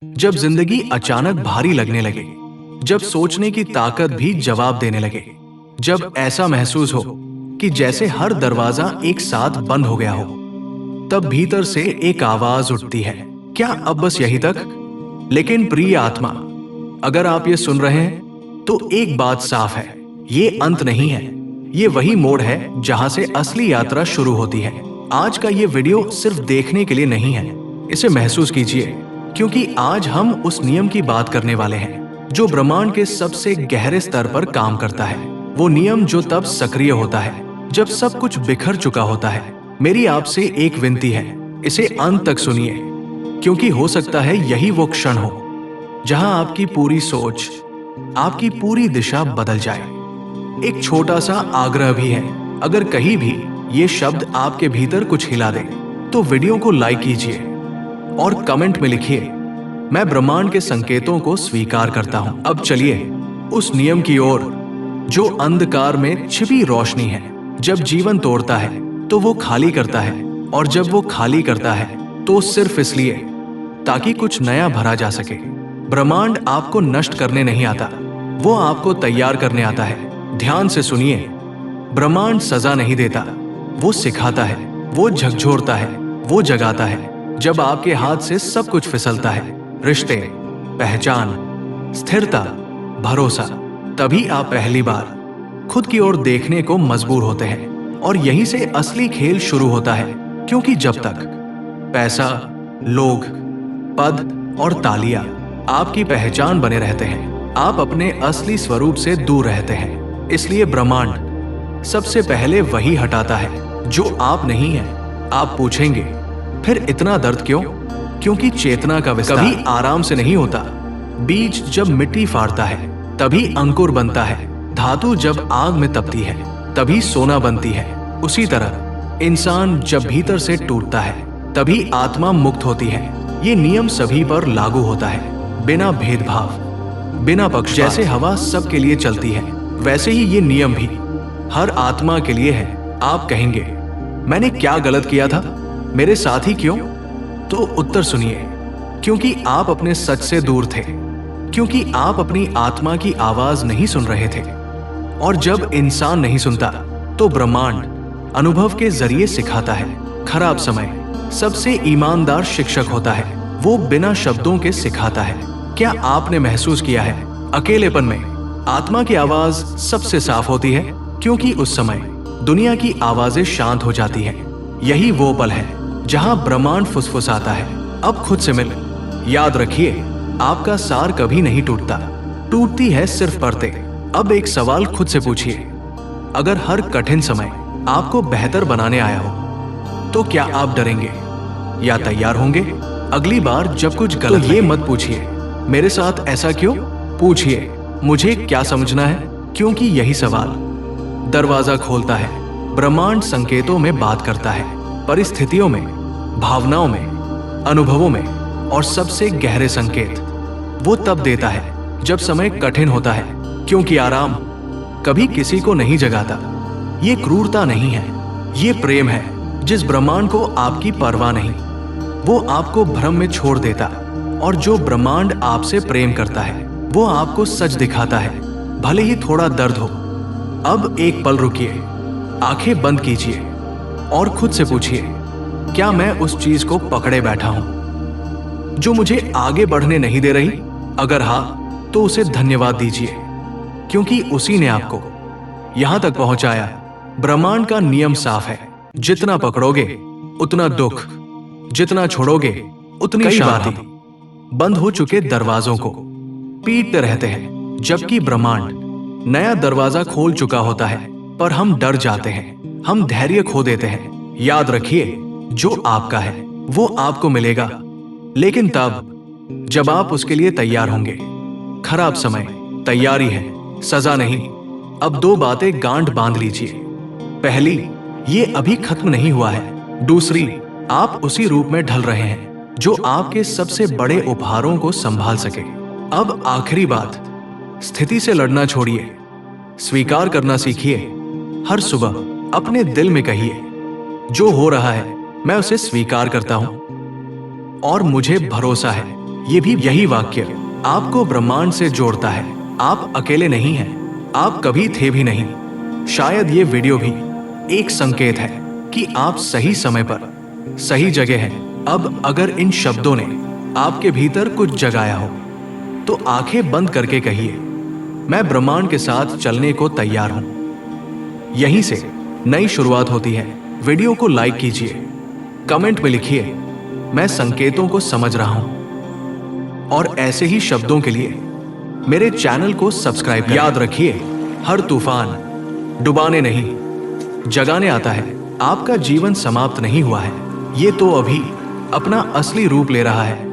जब जिंदगी अचानक भारी लगने लगे, जब सोचने की ताकत भी जवाब देने लगे, जब ऐसा महसूस हो कि जैसे हर दरवाजा एक साथ बंद हो गया हो, तब भीतर से एक आवाज उठती है, क्या अब बस यही तक? लेकिन प्रिय आत्मा, अगर आप ये सुन रहे हैं तो एक बात साफ है, ये अंत नहीं है, ये वही मोड़ है जहां से असली यात्रा शुरू होती है। आज का ये वीडियो सिर्फ देखने के लिए नहीं है, इसे महसूस कीजिए, क्योंकि आज हम उस नियम की बात करने वाले हैं जो ब्रह्मांड के सबसे गहरे स्तर पर काम करता है। वो नियम जो तब सक्रिय होता है जब सब कुछ बिखर चुका होता है। मेरी आपसे एक विनती है, इसे अंत तक सुनिए, क्योंकि हो सकता है यही वो क्षण हो जहां आपकी पूरी सोच, आपकी पूरी दिशा बदल जाए। एक छोटा सा आग्रह भी है, अगर कहीं भी ये शब्द आपके भीतर कुछ हिला दे तो वीडियो को लाइक कीजिए और कमेंट में लिखिए, मैं ब्रह्मांड के संकेतों को स्वीकार करता हूं। अब चलिए उस नियम की ओर जो अंधकार में छिपी रोशनी है। जब जीवन तोड़ता है तो वो खाली करता है, और जब वो खाली करता है तो सिर्फ इसलिए ताकि कुछ नया भरा जा सके। ब्रह्मांड आपको नष्ट करने नहीं आता, वो आपको तैयार करने आता है। ध्यान से सुनिए, ब्रह्मांड सजा नहीं देता, वो सिखाता है, वो झकझोरता है, वो जगाता है। जब आपके हाथ से सब कुछ फिसलता है, रिश्ते, पहचान, स्थिरता, भरोसा, तभी आप पहली बार खुद की ओर देखने को मजबूर होते हैं। और यहीं से असली खेल शुरू होता है, क्योंकि जब तक पैसा, लोग, पद और तालियां आपकी पहचान बने रहते हैं, आप अपने असली स्वरूप से दूर रहते हैं। इसलिए ब्रह्मांड सबसे पहले वही हटाता है जो आप नहीं हैं। आप पूछेंगे, फिर इतना दर्द क्यों? क्योंकि चेतना का विस्तार कभी आराम से नहीं होता। बीज जब मिट्टी फाड़ता है तभी अंकुर बनता है, धातु जब आग में तपती है तभी सोना बनती है। उसी तरह इंसान जब भीतर से टूटता है तभी आत्मा मुक्त होती है। ये नियम सभी पर लागू होता है, बिना भेदभाव, बिना पक्ष। जैसे हवा सबके लिए चलती है, वैसे ही ये नियम भी हर आत्मा के लिए है। आप कहेंगे, मैंने क्या गलत किया था, मेरे साथ ही क्यों? तो उत्तर सुनिए, क्योंकि आप अपने सच से दूर थे, क्योंकि आप अपनी आत्मा की आवाज नहीं सुन रहे थे। और जब इंसान नहीं सुनता तो ब्रह्मांड अनुभव के जरिए सिखाता है। खराब समय सबसे ईमानदार शिक्षक होता है, वो बिना शब्दों के सिखाता है। क्या आपने महसूस किया है, अकेलेपन में आत्मा की आवाज सबसे साफ होती है, क्योंकि उस समय दुनिया की आवाजें शांत हो जाती हैं। यही वो पल है जहां ब्रह्मांड फुसफुसाता है, अब खुद से मिल। याद रखिए, आपका सार कभी नहीं टूटता, टूटती है सिर्फ परतें। अब एक सवाल खुद से पूछिए, अगर हर कठिन समय आपको बेहतर बनाने आया हो तो क्या आप डरेंगे या तैयार होंगे? अगली बार जब कुछ गलत तो ये मत पूछिए, मेरे साथ ऐसा क्यों? पूछिए, मुझे क्या समझना है? क्योंकि यही सवाल दरवाजा खोलता है। ब्रह्मांड संकेतों में बात करता है, परिस्थितियों में, भावनाओं में, अनुभवों में, और सबसे गहरे संकेत वो तब देता है जब समय कठिन होता है, क्योंकि आराम कभी किसी को नहीं जगाता। ये क्रूरता नहीं है, ये प्रेम है। जिस ब्रह्मांड को आपकी परवाह नहीं, वो आपको भ्रम में छोड़ देता। और जो ब्रह्मांड आपसे प्रेम करता है वो आपको सच दिखाता है, भले ही थोड़ा दर्द हो। अब एक पल रुकिए, आंखें बंद कीजिए और खुद से पूछिए, क्या मैं उस चीज को पकड़े बैठा हूं जो मुझे आगे बढ़ने नहीं दे रही? अगर हाँ, तो उसे धन्यवाद दीजिए, क्योंकि उसी ने आपको यहां तक पहुंचाया। ब्रह्मांड का नियम साफ है, जितना पकड़ोगे उतना दुख, जितना छोड़ोगे उतनी शांति। बंद हो चुके दरवाजों को पीटते रहते हैं, जबकि ब्रह्मांड नया दरवाजा खोल चुका होता है, पर हम डर जाते हैं, हम धैर्य खो देते हैं। याद रखिए, जो आपका है वो आपको मिलेगा, लेकिन तब जब आप उसके लिए तैयार होंगे। खराब समय तैयारी है, सजा नहीं। अब दो बातें गांठ बांध लीजिए। पहली, ये अभी खत्म नहीं हुआ है। दूसरी, आप उसी रूप में ढल रहे हैं जो आपके सबसे बड़े उपहारों को संभाल सके। अब आखिरी बात, स्थिति से लड़ना छोड़िए, स्वीकार करना सीखिए। हर सुबह अपने दिल में कहिए, जो हो रहा है मैं उसे स्वीकार करता हूं और मुझे भरोसा है ये भी यही वाक्य आपको ब्रह्मांड से जोड़ता है। आप अकेले नहीं हैं, आप कभी थे भी नहीं। शायद ये वीडियो भी एक संकेत है कि आप सही समय पर सही जगह हैं। अब अगर इन शब्दों ने आपके भीतर कुछ जगाया हो तो आंखें बंद करके कहिए, मैं ब्रह्मांड के साथ चलने को तैयार हूं। यहीं से नई शुरुआत होती है। वीडियो को लाइक कीजिए, कमेंट में लिखिए, मैं संकेतों को समझ रहा हूं। और ऐसे ही शब्दों के लिए मेरे चैनल को सब्सक्राइब करें। याद रखिए, हर तूफान डुबाने नहीं, जगाने आता है। आपका जीवन समाप्त नहीं हुआ है, ये तो अभी अपना असली रूप ले रहा है।